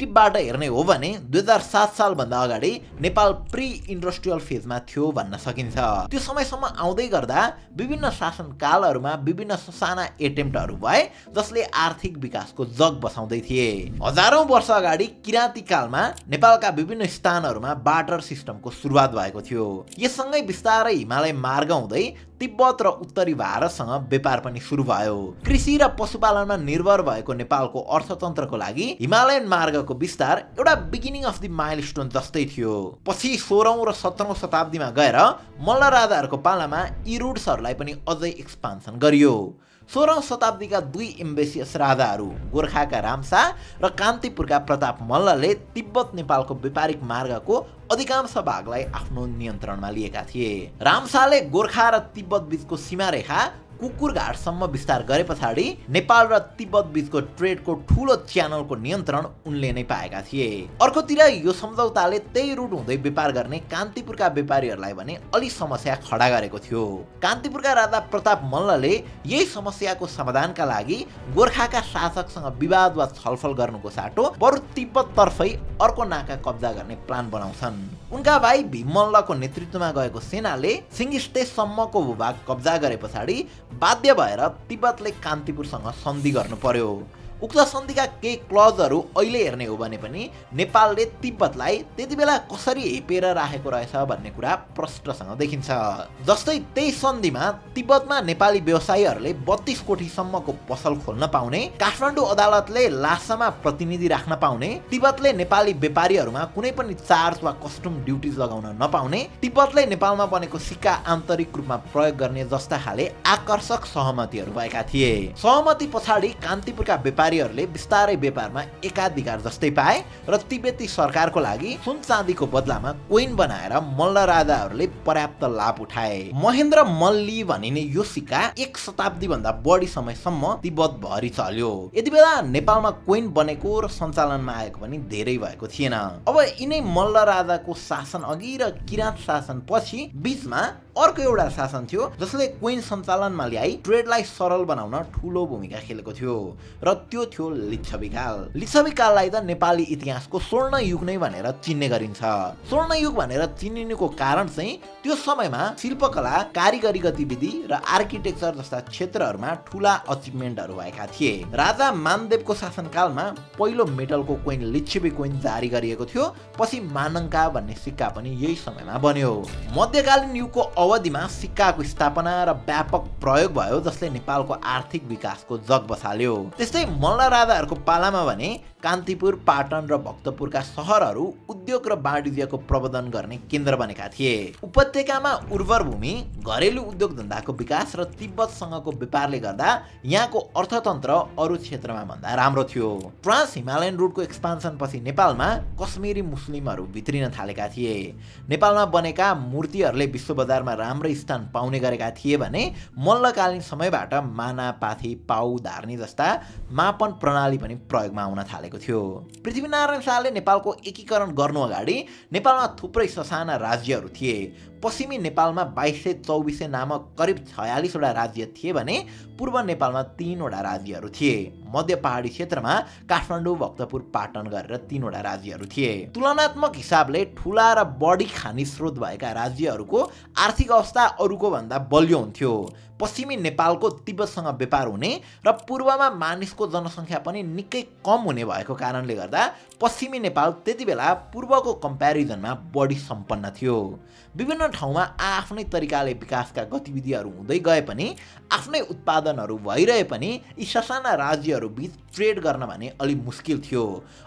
पर्सपेक्टिभबाट हेर्ने हो भने 2007 सालभन्दा अगाडि नेपाल प्री इन्डस्ट्रियल फेजमा थियो भन्न सकिन्छ। त्यो समयसम्म आउँदै गर्दा विभिन्न शासनकालहरूमा विभिन्न ससाना एटेम्प्टहरू भए जसले आर्थिक विकासको जग बसाउँदै थिए। हजारौं वर्ष अगाडि किराँती कालमा नेपालका विभिन्न स्थानहरूमा बार्टर सिस्टमको सुरुवात भएको थियो। यससँगै बिस्तारै हिमालय मार्ग हुँदै तिब्बत र उत्तरी भारतसँग व्यापार पनि सुरु भयो। कृषि र पशुपालनमा निर्भर भएको नेपालको अर्थतन्त्रको लागि हिमालयन मार्गको विस्तार एउटा बिगिनिङ अफ द माइलस्टोन जस्तै थियो। पछि 16औं र 17औं शताब्दीमा गएर मल्ल राजाहरूको पालामा यी रुट्सहरूलाई पनि अझै एक्सपान्सन गरियो। 16औं शताब्दीका दुई एम्बेसियस राजाहरू गोर्खाका रामशाह र कान्तिपुरका प्रताप मल्लले तिब्बत नेपालको व्यापारिक मार्गको अधिकांश भागलाई आफ्नो नियन्त्रणमा लिएका थिए। रामशाहले गोर्खा र तिब्बत बीचको सीमा रेखा कुकुरघाटसम्म विस्तार गरे पछाडि नेपाल र तिब्बत बीचको ट्रेडको ठूलो च्यानलको नियन्त्रण उनले नै पाएका थिए। अर्कोतिर यो सम्झौताले त्यही रुट हुँदै व्यापार गर्ने कान्तिपुरका व्यापारीहरूलाई भने अलि समस्या खडा गरेको थियो। कान्तिपुरका राजा प्रताप मल्लले यही समस्याको समाधानका लागि गोर्खाका शासकसँग विवाद वा छलफल गर्नुको साटो बरु तिब्बत तर्फै अर्को नाका कब्जा गर्ने प्लान बनाउँछन्। उनका भाइ भीम मल्लको नेतृत्वमा गएको सेनाले सिंगिस्टेसम्मको भूभाग कब्जा गरे पछाडि बाध्य भएर तिब्बतले कान्तिपुरसँग सन्धि गर्नु पर्यो। उक्त सन्धिका केही क्लजहरू अहिले हेर्ने हो भने पनि नेपालले तिब्बतलाई त्यति बेला कसरी हेपेर राखेको रहेछ भन्ने कुरा प्रष्टसँग देखिन्छ। जस्तै त्यही सन्धिमा तिब्बतमा नेपाली व्यवसायीहरूले 32 कोटीसम्मको पसल खोल्न पाउने, काठमाडौँ अदालतले लासामा प्रतिनिधि राख्न पाउने, तिब्बतले नेपाली व्यापारीहरूमा कुनै पनि चार्ज वा कस्टम ड्युटिज लगाउन नपाउने, तिब्बतले नेपालमा बनेको सिक्का आन्तरिक रूपमा प्रयोग गर्ने जस्ता खाले आकर्षक सहमतिहरू भएका थिए। सहमति पछाडि कान्तिपुरका व्यापारीहरूले बिस्तारै व्यापारमा एकाधिकार जस्तै पाए र तिब्बती सरकारको लागि सुन चाँदीको बदलामा कोइन बनाएर मल्ल राजाहरूले पर्याप्त लाभ उठाए। महेन्द्र मल्ली भनिने यो सिक्का 1 शताब्दी भन्दा बढी समयसम्म तिब्बत भरि चल्यो। यति बेला नेपालमा कोइन बनेको र सञ्चालनमा आएको पनि धेरै भएको थिएन। अब यिनै मल्ल राजाको शासन अघि र किराँत शासन पछि बीचमा अर्को एउटा शासन थियो जसले कोइन सञ्चालनमा ल्याई ट्रेडलाई सरल बनाउन ठूलो भूमिका खेलेको थियो र त्यो थियो लिच्छवी काल। लिच्छवी काललाई त नेपाली इतिहासको स्वर्ण युग नै भनेर चिन्ने गरिन्छ। स्वर्ण युग भनेर चिनिनुको कारण चाहिँ त्यो समयमा शिल्पकला, कारिगरी गतिविधि र आर्किटेक्चर जस्ता क्षेत्रहरूमा ठूला अचिभमेन्टहरू भएका थिए। राजा मानदेवको शासनकालमा पहिलो मेटलको कोइन लिच्छवी कोइन जारी गरिएको थियो। पछि मानङ्का भन्ने सिक्का पनि यही समयमा बन्यो। मध्यकालीन युगको अवधिमा सिक्काको स्थापना र व्यापक प्रयोग भयो जसले नेपालको आर्थिक विकासको जग बसाल्यो। त्यस्तै मल्ल राजाहरूको पालामा भने कान्तिपुर, पाटन र भक्तपुरका सहरहरू उद्योग र वाणिज्यको प्रबन्धन गर्ने केन्द्र बनेका थिए। उपत्यकामा उर्वर भूमि, घरेलु उद्योग धन्दाको विकास र तिब्बतसँगको व्यापारले गर्दा यहाँको अर्थतन्त्र अरू क्षेत्रमा भन्दा राम्रो थियो। ट्रान्स हिमालयन रुटको एक्सपान्सन पछि नेपालमा कश्मीरी मुस्लिमहरू भित्रिन थालेका थिए। नेपालमा बनेका मूर्तिहरूले विश्व बजारमा राम्रो स्थान पाउने गरेका थिए भने मल्लकालीन समयबाट माना, पाथी, पाउ, धार्नी जस्ता मापन प्रणाली पनि प्रयोगमा आउन थालेको थियो। पृथ्वीनारायण शाहले नेपालको एकीकरण गर्नु अगाडि नेपालमा थुप्रै ससाना राज्यहरू थिए। पश्चिमी नेपालमा 2224 नामक करिब 46 वटा राज्य थिए भने पूर्व नेपालमा 3 वटा राज्यहरू थिए। मध्य पहाडी क्षेत्रमा काठमाडौँ, भक्तपुर, पाटन गरेर 3 वटा राज्यहरू थिए। तुलनात्मक हिसाबले ठूला र बढी खानी स्रोत भएका राज्यहरूको आर्थिक अवस्था अरूको भन्दा बलियो हुन्थ्यो। पश्चिमी नेपालको तिब्बतसँग व्यापार हुने र पूर्वमा मानिसको जनसङ्ख्या पनि निकै कम हुने भएको कारणले गर्दा पश्चिमी नेपाल त्यति बेला पूर्वको कम्प्यारिजनमा बढी सम्पन्न थियो। विभिन्न ठाउँमा आफ्नै तरिकाले विकासका गतिविधिहरू हुँदै गए पनि आफ्नै उत्पादनहरू भइरहे पनि यी ससाना राज्यहरू बीच ट्रेड गर्न भने अलि मुस्किल थियो।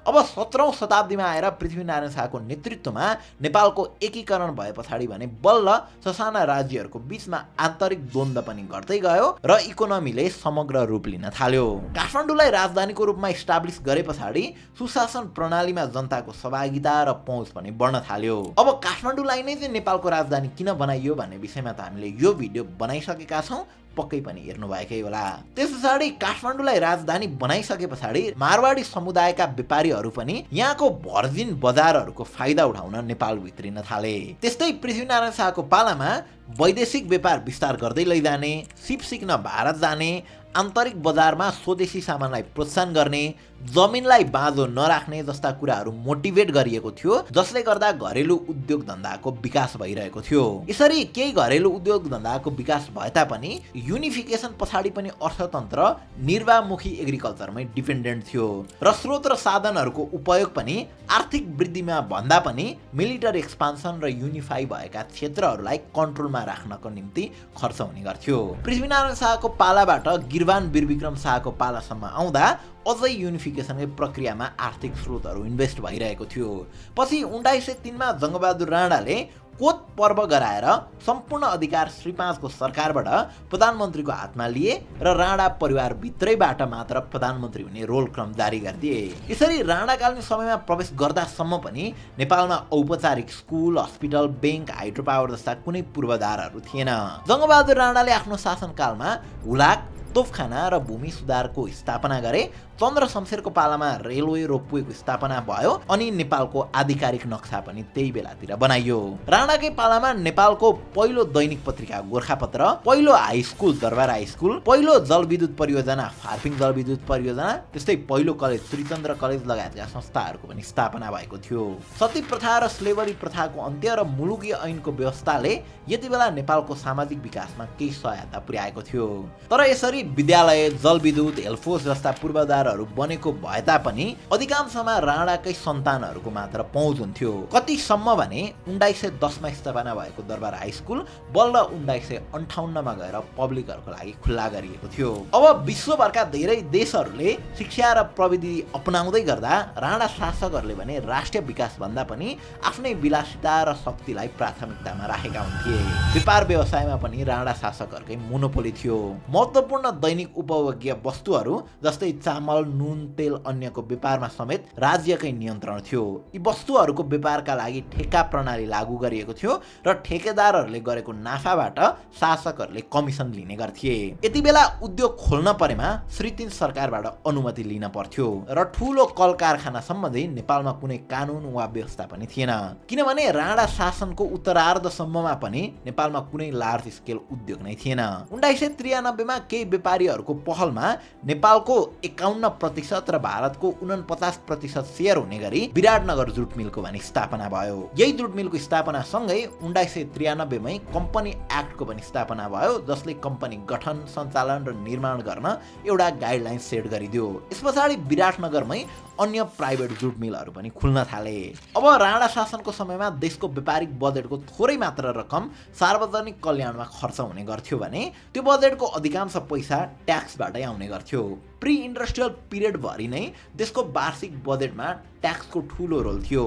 अब 17औं शताब्दीमा आएर पृथ्वीनारायण शाहको नेतृत्वमा नेपालको एकीकरण भए पछाडि भने बल्ल ससाना राज्यहरूको बीचमा आन्तरिक द्वन्द्व पनि घट्दै गयो र इकोनोमीले समग्र रूप लिन थाल्यो। काठमाडौँलाई राजधानीको रूपमा इस्टाब्लिस गरे पछाडि सुशासन प्रणालीमा जनताको सहभागिता र पहुँच पनि बढ्न थाल्यो। अब काठमाडौँलाई नै चाहिँ नेपालको राजधानी किन बनाइयो भन्ने विषयमा त हामीले यो भिडियो बनाइसकेका छौँ, पक्कै पनि हेर्नु भएकै होला। त्यस पछाडि काठमाडौँलाई राजधानी बनाइसके पछाडि मारवाडी समुदायका व्यापारीहरू पनि यहाँको भर्जिन बजारहरूको फाइदा उठाउन नेपाल भित्रिन थाले। त्यस्तै पृथ्वीनारायण शाहको पालामा वैदेशिक व्यापार विस्तार गर्दै लैजाने, सिप सिक्न भारत जाने, आन्तरिक बजारमा स्वदेशी सामानलाई प्रोत्साहन गर्ने, जमिनलाई बाँझो नराख्ने जस्ता कुराहरू मोटिभेट गरिएको थियो, जसले गर्दा घरेलु उद्योग धन्दाको विकास भइरहेको थियो। यसरी केही घरेलु उद्योग धन्दाको विकास भए तापनि युनिफिकेसन पछाडि पनि अर्थतन्त्र निर्वाहमुखी एग्रिकल्चरमै डिपेन्डेन्ट थियो र स्रोत र साधनहरूको उपयोग पनि आर्थिक वृद्धिमा भन्दा पनि मिलिटरी एक्सपान्सन र युनिफाई भएका क्षेत्रहरूलाई कन्ट्रोलमा राख्नको निम्ति खर्च हुने गर्थ्यो। पृथ्वीनारायण शाहको पालाबाट गिरवान वीरविक्रम शाहको पालासम्म आउँदा अझै युनिफिकेसनकै प्रक्रियामा आर्थिक स्रोतहरू इन्भेस्ट भइरहेको थियो। पछि 1903 मा जङ्गबहादुर राणाले कोत पर्व गराएर सम्पूर्ण अधिकार श्री 5 को सरकारबाट प्रधानमन्त्रीको हातमा लिए र राणा परिवारभित्रैबाट मात्र प्रधानमन्त्री हुने रोल क्रम जारी गरिदिए। यसरी राणाकालीन समयमा प्रवेश गर्दासम्म पनि नेपालमा औपचारिक school, hospital, bank, hydro power जस्ता कुनै पूर्वाधारहरू थिएन। जङ्गबहादुर राणाले आफ्नो शासनकालमा हुलाक, तोपखाना र भूमि सुधारको स्थापना गरे। चन्द्र शमशेरको पालामा रेलवे रोपवेको स्थापना भयो अनि नेपालको आधिकारिक नक्सा पनि त्यही बेलातिर बनाइयो। राणाकै पालामा नेपालको पहिलो दैनिक पत्रिका गोरखापत्र, पहिलो हाई स्कुल दरबार हाई स्कुल, पहिलो जलविद्युत परियोजना फार्पिङ जलविद्युत परियोजना, त्यस्तै पहिलो कलेज त्रिचन्द्र कलेज लगायतका संस्थाहरूको पनि स्थापना भएको थियो। सती प्रथा र स्लेभरी प्रथाको अन्त्य र मुलुकी ऐनको व्यवस्थाले यति बेला नेपालको सामाजिक विकासमा केही सहायता पुर्याएको थियो। तर यसरी विद्यालय, जलविद्युत, हेल्फोर्स जस्ता पूर्वाधारहरू बनेको भए तापनि अधिकांशमा राणाकै सन्तानहरूको मात्र पहुँच हुन्थ्यो। कतिसम्म भने 1910 मा स्थापना भएको दरबार हाई स्कुल बल्ल 1958 मा गएर पब्लिकहरूको लागि खुल्ला गरिएको थियो। अब विश्वभरका धेरै देशहरूले शिक्षा र प्रविधि अपनाउँदै गर्दा राणा शासकहरूले भने राष्ट्रिय विकास भन्दा पनि आफ्नै विलासिता र शक्तिलाई प्राथमिकतामा राखेका हुन्थे। व्यापार व्यवसायमा पनि राणा शासकहरूकै मोनोपोली थियो। महत्त्वपूर्ण दैनिक उपभोग्य वस्तुहरू जस्तै चामल, नुन, तेल अन्यको व्यापारमा समेत राज्यकै नियन्त्रण थियो। यी वस्तुहरूको व्यापारका लागि ठेक्का प्रणाली लागू गरिएको थियो र ठेकेदारहरूले गरेको नाफाबाट शासकहरूले कमिसन लिने गर्थे। यति बेला उद्योग खोल्न परेमा श्री 3 सरकारबाट अनुमति लिन पर्थ्यो र ठूलो कल कारखाना सम्बन्धी नेपालमा कुनै कानुन वा व्यवस्था पनि थिएन, किनभने राणा शासनको उत्तरार्धसम्ममा पनि नेपालमा कुनै लार्ज स्केल उद्योग नै थिएन। 1993 मा केही व्यापारीहरूको पहलमा नेपालको 51% र भारतको 49% सेयर हुने गरी विराटनगर जुट मिलको भने स्थापना भयो। यही जुट मिलको स्थापना सँगै 1993 मै कम्पनी एक्टको पनि स्थापना भयो, जसले कम्पनी गठन, सञ्चालन र निर्माण गर्न एउटा गाइडलाइन सेट गरिदियो। यस पछाडि विराटनगरमै अन्य प्राइभेट जुट मिलहरू पनि खुल्न थाले। अब राणा शासनको समयमा देशको व्यापारिक बजेटको थोरै मात्र रकम सार्वजनिक कल्याणमा खर्च हुने गर्थ्यो भने त्यो बजेटको अधिकांश पैसा ट्याक्सबाटै आउने गर्थ्यो। प्री इन्डस्ट्रियल पिरियड भरि नै देशको वार्षिक बजेटमा ट्याक्सको ठूलो रोल थियो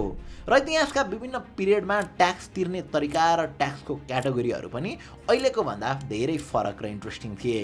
र इतिहासका विभिन्न पिरियडमा ट्याक्स तिर्ने तरिका र ट्याक्सको क्याटेगोरीहरू पनि अहिलेको भन्दा धेरै फरक र इन्ट्रेस्टिङ थिए।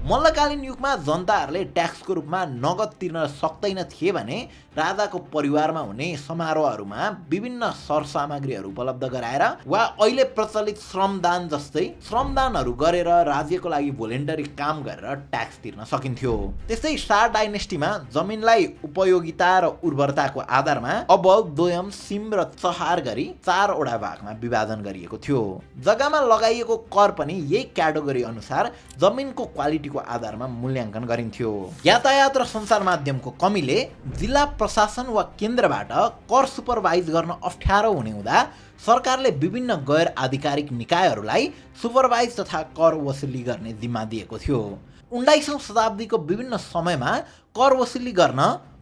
मल्लकालीन युगमा जनताहरूले ट्याक्सको रूपमा नगद तिर्न सक्दैन थिए भने राजाको परिवारमा हुने समारोहहरूमा विभिन्न सरसामग्रीहरू उपलब्ध गराएर वा अहिले प्रचलित श्रमदान जस्तै श्रमदानहरू गरेर राज्यको लागि भोलिन्टरी काम गरेर ट्याक्स तिर्न सकिन्थ्यो। त्यस्तै शाह डाइनेस्टीमा जमिनलाई उपयोगिता र उर्वरताको आधारमा अबल, दोयम, सिम र चहार गरी 4 वटा भागमा विभाजन गरिएको थियो। जग्गामा लगाइएको कर पनि यही क्याटेगोरी अनुसार जमिनको क्वालिटीको आधारमा मूल्याङ्कन गरिन्थ्यो। यातायात र सञ्चार माध्यमको कमीले जिल्ला प्रशासन वा केन्द्रबाट कर सुपरभाइज गर्न अप्ठ्यारो हुने हुँदा सरकारले विभिन्न गैर आधिकारिक निकायहरूलाई सुपरभाइज तथा कर वसुली गर्ने जिम्मा दिएको थियो। 19औं शताब्दीको विभिन्न समयमा कर वसुली गर्न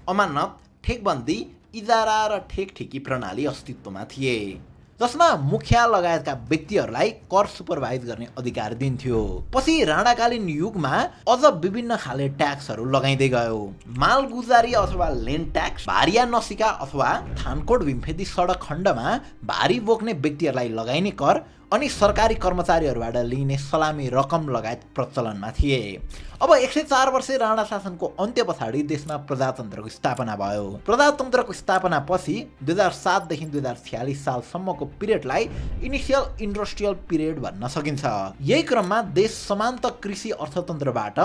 अमानत, ठेकबन्दी, इजारा र ठेकठेकी प्रणाली अस्तित्वमा थिए, जसमा मुखिया लगायतका व्यक्तिहरूलाई कर सुपरभाइज गर्ने अधिकार दिन्थ्यो। पछि राणाकालीन युगमा अझ विभिन्न खाले ट्याक्सहरू लगाइँदै गयो। मालगुजारी अथवा ल्यान्ड ट्याक्स, भारिया नसिका अथवा थानकोट भीमफेदी सडक खण्डमा भारी बोक्ने व्यक्तिहरूलाई लगाइने कर अनि सरकारी कर्मचारीहरूबाट लिइने सलामी रकम लगायत प्रचलनमा थिए। अब 104 वर्षे राणा शासनको अन्त्य पछाडि देशमा प्रजातन्त्रको स्थापना भयो। प्रजातन्त्रको स्थापना पछि 2007 देखि 2046 सालसम्मको पिरियडलाई इनिसियल इन्डस्ट्रियल पिरियड भन्न सकिन्छ। यही क्रममा देश समान्त कृषि अर्थतन्त्रबाट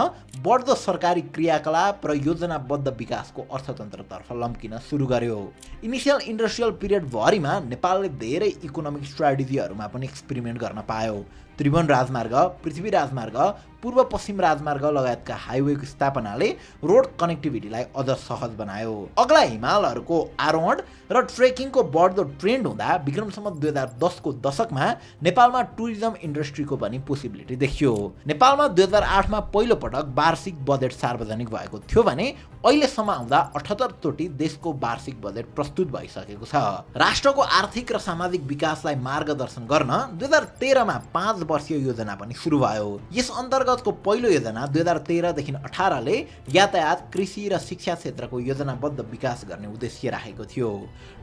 बढ्दो सरकारी क्रियाकलाप र योजनाबद्ध विकासको अर्थतन्त्रतर्फ लम्किन सुरु गर्यो। इनिसियल इन्डस्ट्रियल पिरियड भरिमा नेपालले धेरै इकोनोमिक स्ट्राटेजीहरूमा पनि एक्सपेरिमेन्ट गर्न पायो। त्रिभुवन राजमार्ग, पृथ्वी राजमार्ग, पूर्व पश्चिम राजमार्ग लगायतका हाइवेको स्थापनाले रोड कनेक्टिभिटीलाई अझ सहज बनायो। अग्ला हिमालहरूको आरोहण र ट्रेकिङको बढ्दो ट्रेन्ड हुँदा विक्रमसम्म 2010 को दशकमा नेपालमा टुरिज्म इन्डस्ट्रीको पनि पोसिबिलिटी देखियो। नेपालमा 2008 मा पहिलो पटक वार्षिक बजेट सार्वजनिक भएको थियो भने अहिलेसम्म आउँदा 78 चोटि देशको वार्षिक बजेट प्रस्तुत भइसकेको छ। राष्ट्रको आर्थिक र सामाजिक विकासलाई मार्गदर्शन गर्न 2013 मा 5 वर्षीय योजना पनि सुरु भयो। यस अन्तर्गतको पहिलो योजना 2013 देखि 18 ले यातायात, कृषि र शिक्षा क्षेत्रको योजनाबद्ध विकास गर्ने उद्देश्य राखेको थियो।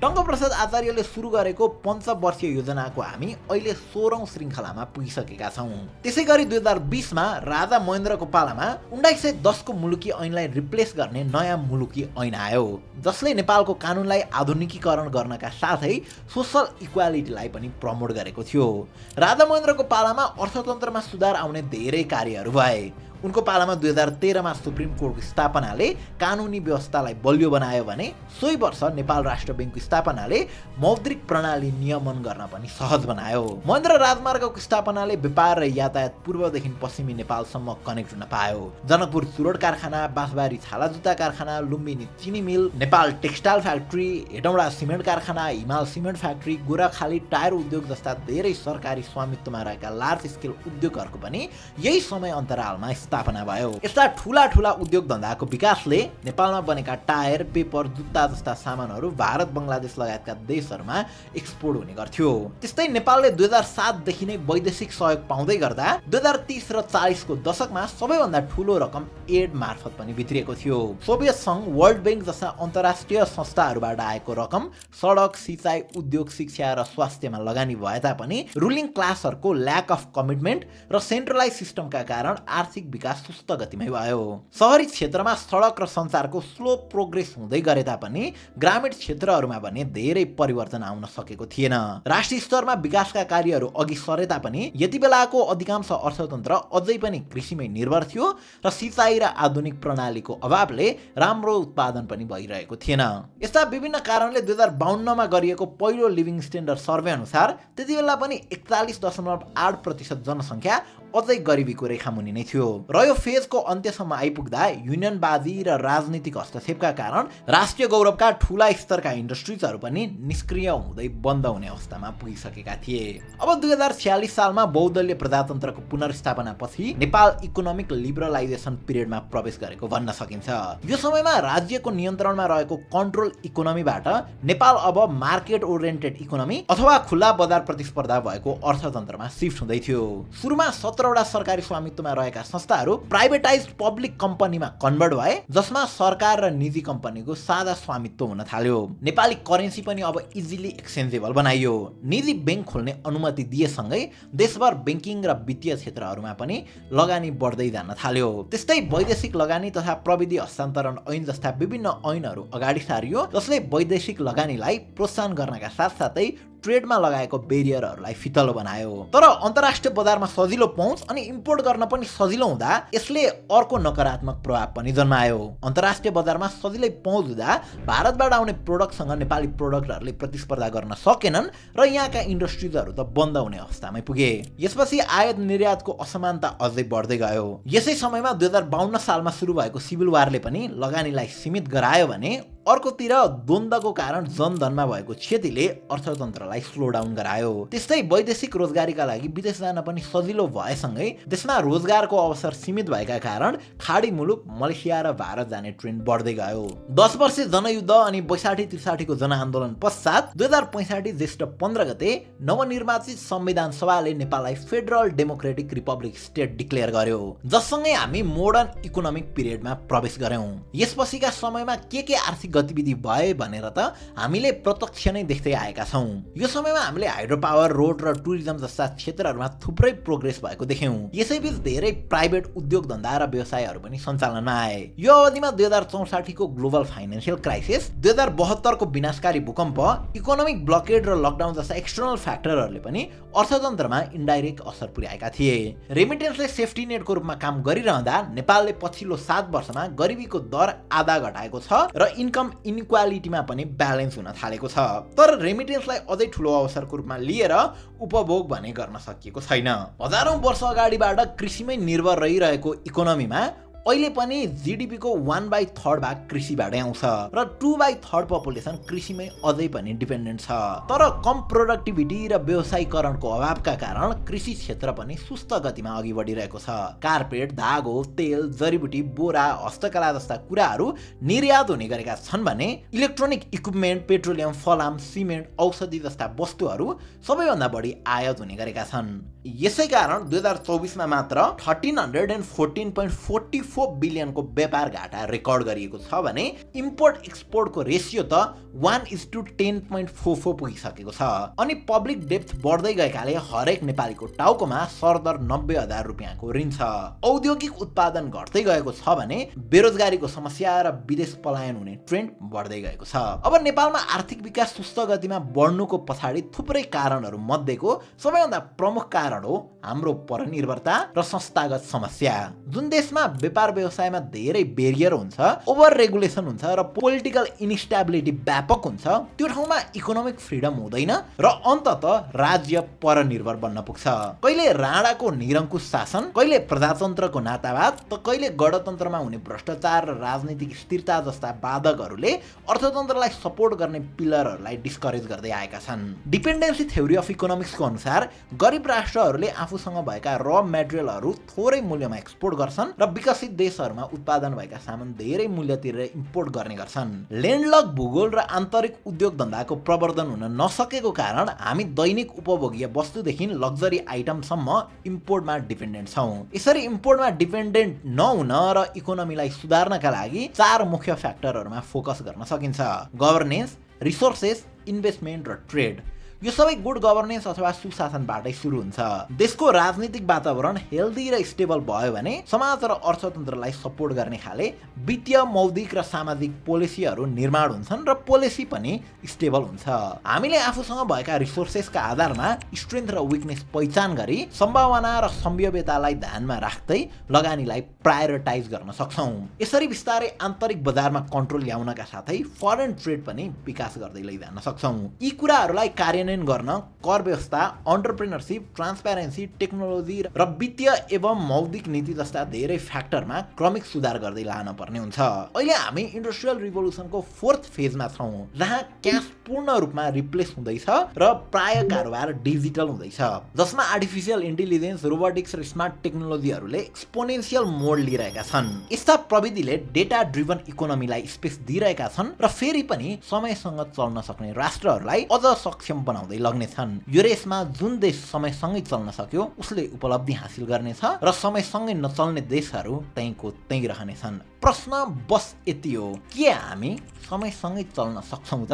टङ्कप्रसाद आचार्यले सुरु गरेको पञ्चवर्षीय योजनाको हामी अहिले 16औं श्रृङ्खलामा पुगिसकेका छौँ। त्यसैगरी 2020 मा राजा महेन्द्रको पालामा 1910 को मुलुकी ऐनलाई रिप्लेस गर्ने नयाँ मुलुकी ऐन आयो, जसले नेपालको कानुनलाई आधुनिकीकरण गर्नका साथै सोसल इक्वालिटीलाई पनि प्रमोट गरेको थियो। राजा महेन्द्रको पालामा अर्थतन्त्रमा सुधार आउने धेरै कार्यहरू भए। उनको पालामा 2013 मा सुप्रिम कोर्टको स्थापनाले कानुनी व्यवस्थालाई बलियो बनायो भने सोही वर्ष नेपाल राष्ट्र बैंकको स्थापनाले मौद्रिक प्रणाली नियमन गर्न पनि सहज बनायो। महेन्द्र राजमार्गको स्थापनाले व्यापार र यातायात पूर्वदेखि पश्चिमी नेपालसम्म कनेक्ट हुन पायो। जनकपुर चुरोट कारखाना, बाँसबारी छाला जुत्ता कारखाना, लुम्बिनी चिनी mill, Nepal textile factory, Hetauda cement कारखाना, हिमाल सिमेन्ट फ्याक्ट्री, गोराखाली टायर उद्योग जस्ता धेरै सरकारी स्वामित्वमा रहेका लार्ज स्केल उद्योगहरूको पनि यही समय अन्तरालमा स्थापना भयो। यस्ता ठूला ठूला उद्योग धन्दाको विकासले नेपालमा बनेका टायर, पेपर, जुत्ता जस्ता सामानहरू भारत, बङ्गलादेश लगायतका देशहरूमा एक्सपोर्ट हुने गर्थ्यो। त्यस्तै नेपालले 2007 देखि नै वैदेशिक सहयोग पाउँदै गर्दा 2030 र 40 को दशकमा सबैभन्दा ठूलो रकम एड मार्फत पनि भित्रिएको थियो। सोभियत संघ, वर्ल्ड बैंक जस्ता अन्तर्राष्ट्रिय संस्थाहरूबाट आएको रकम सडक, सिँचाइ, उद्योग, शिक्षा र स्वास्थ्यमा लगानी भए तापनि रुलिङ क्लासहरूको ल्याक अफ कमिटमेन्ट र सेन्ट्रलाइज सिस्टमका कारण आर्थिक विकास सुस्त गतिमै भयो। शहरी क्षेत्रमा सडक र सञ्चारको स्लो प्रोग्रेस हुँदै गरे तापनि ग्रामीण क्षेत्रहरूमा भने धेरै परिवर्तन आउन सकेको थिएन। राष्ट्रिय स्तरमा विकासका कार्यहरू अघि सरे तापनि यति बेलाको अधिकांश अर्थतन्त्र अझै पनि कृषिमै निर्भर थियो र सिँचाइ र आधुनिक प्रणालीको अभावले राम्रो उत्पादन पनि भइरहेको थिएन। यस्ता विभिन्न कारणले 2052 मा गरिएको पहिलो लिभिङ स्ट्यान्डर्ड सर्वे अनुसार त्यति बेला पनि 41.8% जनसङ्ख्या अझै गरिबीको रेखामुनि नै थियो र यो फेजको अन्त्यसम्म आइपुग्दा युनियनवादी र राजनीतिक हस्तक्षेपका कारण राष्ट्रिय गौरवका ठूला स्तरका इन्डस्ट्रिजहरू पनि निष्क्रिय हुँदै बन्द हुने अवस्थामा पुगिसकेका थिए। अब 2046 सालमा बहुदलीय प्रजातन्त्रको पुनर्स्थापनापछि नेपाल इकोनोमिक लिबरलाइजेसन पिरियडमा प्रवेश गरेको भन्न सकिन्छ। यो समयमा राज्यको नियन्त्रणमा रहेको कन्ट्रोल इकोनोमीबाट नेपाल अब मार्केट ओरिएन्टेड इकोनोमी अथवा खुला बजार प्रतिस्पर्धा भएको अर्थतन्त्रमा शिफ्ट हुँदै थियो। सुरुमा 17वटा सरकारी स्वामित्वमा रहेका संस्थाहरू प्राइभेटाइज्ड पब्लिक कम्पनीमा कन्भर्ट भए, जसमा सरकार र निजी कम्पनीको साझा स्वामित्व हुन थाल्यो। नेपाली करेन्सी पनि अब इजिली एक्सचेन्जेबल बनाइयो। निजी बैंक खोल्ने अनुमति दिएसँगै देशभर बैंकिङ र वित्तीय क्षेत्रहरूमा पनि लगानी बढ्दै जान थाल्यो। त्यस्तै वैदेशिक लगानी तथा प्रविधि हस्तान्तरण ऐन जस्ता विभिन्न ऐनहरू अगाडि सारियो, जसले वैदेशिक लगानीलाई प्रोत्साहन गर्नका साथसाथै ट्रेडमा लगाएको बेरियरहरूलाई फितलो बनायो। तर अन्तर्राष्ट्रिय बजारमा सजिलो पहुँच अनि इम्पोर्ट गर्न पनि सजिलो हुँदा यसले अर्को नकारात्मक प्रभाव पनि जन्मायो। अन्तर्राष्ट्रिय बजारमा सजिलै पहुँच हुँदा भारतबाट आउने प्रोडक्टसँग नेपाली प्रोडक्टहरूले प्रतिस्पर्धा गर्न सकेनन् र यहाँका इन्डस्ट्रिजहरू त बन्द हुने अवस्थामै पुगे। यसपछि आयात निर्यातको असमानता अझै बढ्दै गयो। यसै समयमा 2052 सालमा सुरु भएको सिभिल वारले पनि लगानीलाई सीमित गरायो भने अर्कोतिर द्वन्द्वको कारण जनधनमा भएको क्षतिले अर्थतन्त्रलाई स्लो डाउन गरायो। त्यस्तै वैदेशिक रोजगारीका लागि विदेश जान पनि सजिलो भएसँगै देशमा रोजगारको अवसर सीमित भएका कारण खाडी मुलुक मलेसिया र भारत जाने ट्रेन्ड बढ्दै गयो। 10 वर्षे जनयुद्ध अनि 62-63 को जनआन्दोलन पश्चात 2065 ज्येष्ठ 15 गते नवनिर्वाचित संविधान सभाले नेपाललाई federal democratic Republic state declare गर्यो, जससँगै हामी मोडर्न इकोनोमिक पिरियडमा प्रवेश गर्यौं। यसपछिका समयमा के आर्थिक गतिविधि भए भनेर त हामीले प्रत्यक्ष नै देख्दै आएका छौं। यो समयमा हामीले हाइड्रो पावर, रोड र टुरिज्म जस्ता क्षेत्रहरूमा थुप्रै प्रोग्रेस भएको देख्यौं। यसैबीच धेरै प्राइभेट उद्योग धन्दा र व्यवसायहरू पनि सञ्चालनमा आए। यो अवधिमा 2064 को ग्लोबल फाइनान्शियल क्राइसिस, 2072 को विनाशकारी भूकम्प, इकोनोमिक ब्लकेड र लकडाउन जस्ता एक्सटर्नल फ्याक्टरहरूले पनि अर्थतन्त्रमा इन्डाइरेक्ट असर पुर्याएका थिए। रेमिटेन्सले सेफ्टी नेटको रूपमा काम गरिरहँदा नेपालले पछिल्लो 7 वर्षमा गरिबीको दर आधा घटाएको छ र इन्कम इन्कम इनइक्वालिटीमा पनि ब्यालेन्स हुन थालेको छ। तर रेमिटेन्सलाई अझै ठुलो अवसरको रूपमा लिएर उपभोग भने गर्न सकिएको छैन। हजारौं वर्ष अगाडिबाट कृषिमै निर्भर रहिरहेको इकोनोमीमा अहिले पनि जीडीपीको 1/3 भाग कृषिबाटै आउँछ र 2/3 पपुलेसन कृषिमै अझै पनि डिपेन्डेन्ट छ। तर कम प्रोडक्टिभिटी र व्यवसायीकरणको अभावका कारण कृषि क्षेत्र पनि सुस्त गतिमा अघि बढिरहेको छ। कार्पेट, धागो, तेल, जडीबुटी, बोरा, हस्तकला जस्ता कुराहरू निर्यात हुने गरेका छन् भने इलेक्ट्रोनिक इक्विपमेन्ट, पेट्रोलियम, फलाम, सिमेन्ट, औषधि जस्ता वस्तुहरू सबैभन्दा बढी आयात हुने गरेका छन्। यसै कारण 2024 मा मात्र 1314.44 बिलियनको व्यापार घाटा रेकर्ड गरिएको छ भने इम्पोर्ट एक्सपोर्टको रेसियो त 1:10.44 पुगिसकेको छ। अनि पब्लिक डेप्थ बढ्दै गएकाले हरेक नेपालीको टाउकोमा सरदर 90,000 रुपियाँको ऋण छ। औद्योगिक उत्पादन घट्दै गएको छ भने बेरोजगारीको समस्या र विदेश पलायन हुने ट्रेन्ड बढ्दै गएको छ। अब नेपालमा आर्थिक विकास सुस्त गतिमा बढ्नुको पछाडि थुप्रै कारणहरू मध्येको सबैभन्दा प्रमुख कारण हो हाम्रो परनिर्भरता र संस्थागत समस्या। जुन देशमा व्यापार व्यवसायमा धेरै बेरियर हुन्छ, ओभर रेगुलेसन हुन्छ र पोलिटिकल इन्स्टेबिलिटी व्यापक हुन्छ, त्यो ठाउँमा इकोनोमिक फ्रिडम हुँदैन र अन्ततः राज्य परनिर्भर बन्न पुग्छ। कहिले राणाको निरङ्कुश शासन, कहिले प्रजातन्त्रको नातावाद, त कहिले गणतन्त्रमा हुने भ्रष्टाचार र राजनीतिक स्थिरता जस्ता बाधकहरूले अर्थतन्त्रलाई सपोर्ट गर्ने पिलरहरूलाई डिस्करेज गर्दै आएका छन्। डिपेन्डेन्सी थ्योरी अफ इकोनोमिक्सको अनुसार गरिब राष्ट्रहरूले आफूसँग भएका र मेटेरियलहरू थोरै मूल्यमा एक्सपोर्ट गर्छन् र विकसित देशहरूमा उत्पादन भएका सामान धेरै मूल्य तिरेर इम्पोर्ट गर्ने गर्छन्। ल्यान्डलक भूगोल र आन्तरिक उद्योग धन्दाको प्रवर्धन हुन नसकेको कारण हामी दैनिक उपभोग्य वस्तुदेखि लग्जरी आइटमसम्म इम्पोर्टमा डिपेन्डेन्ट छौँ। यसरी इम्पोर्टमा डिपेन्डेन्ट नहुन र इकोनोमीलाई सुधार्नका लागि 4 मुख्य फ्याक्टरहरूमा फोकस गर्न सकिन्छ: गभर्नेन्स, रिसोर्सेस, इन्भेस्टमेन्ट र ट्रेड। यो सबै गुड गभर्नेन्स अथवा सुशासनबाटै सुरु हुन्छ। देशको राजनीतिक वातावरण हेल्दी र स्टेबल भयो भने समाज र अर्थतन्त्रलाई सपोर्ट गर्ने खाले वित्तीय, मौद्रिक र सामाजिक पोलिसीहरू निर्माण हुन्छन् र पोलिसी पनि स्टेबल हुन्छ। हामीले आफूसँग भएका रिसोर्सेसका आधारमा स्ट्रेन्थ र विकनेस पहिचान गरी सम्भावना र सम्भाव्यतालाई ध्यानमा राख्दै लगानीलाई प्रायोरिटाइज गर्न सक्छौँ। यसरी बिस्तारै आन्तरिक बजारमा कन्ट्रोल ल्याउनका साथै फरेन ट्रेड पनि विकास गर्दै लैजान सक्छौँ। यी कुराहरूलाई कार्यान्वयन गर्न कर व्यवस्था, एन्टरप्रेन्योरशिप, ट्रान्सपेरेन्सी, टेक्नोलोजी र वित्तीय एवं मौद्रिक नीति जस्ता धेरै फ्याक्टरमा क्रमिक सुधार गर्दै लान पर्ने हुन्छ। अहिले हामी इन्डस्ट्रियल रिभोल्युसनको 4th फेजमा छौँ, जहाँ क्यास पूर्ण रूपमा रिप्लेस हुँदैछ र प्राय कारोबार डिजिटल हुँदैछ, जसमा आर्टिफिसियल इन्टेलिजेन्स, रोबोटिक्स र स्मार्ट टेक्नोलोजीहरूले एक्सपोनेन्शियल मोड लिइरहेका छन्। यस्ता प्रविधिले डेटा ड्रिभन इकोनोमीलाई स्पेस दिइरहेका छन् र फेरि पनि समयसँग चल्न सक्ने राष्ट्रहरूलाई अझ सक्षम बनाउँदै लग्नेछन्। यो रेसमा जुन देश समयसँगै चल्न सक्यो उसले उपलब्धि हासिल गर्नेछ र समयसँगै नचल्ने देशहरू त्यहीँको त्यहीँ रहनेछन्। प्रश्न बस यति हो, के हामी समयसँगै चल्न सक्छौँ त?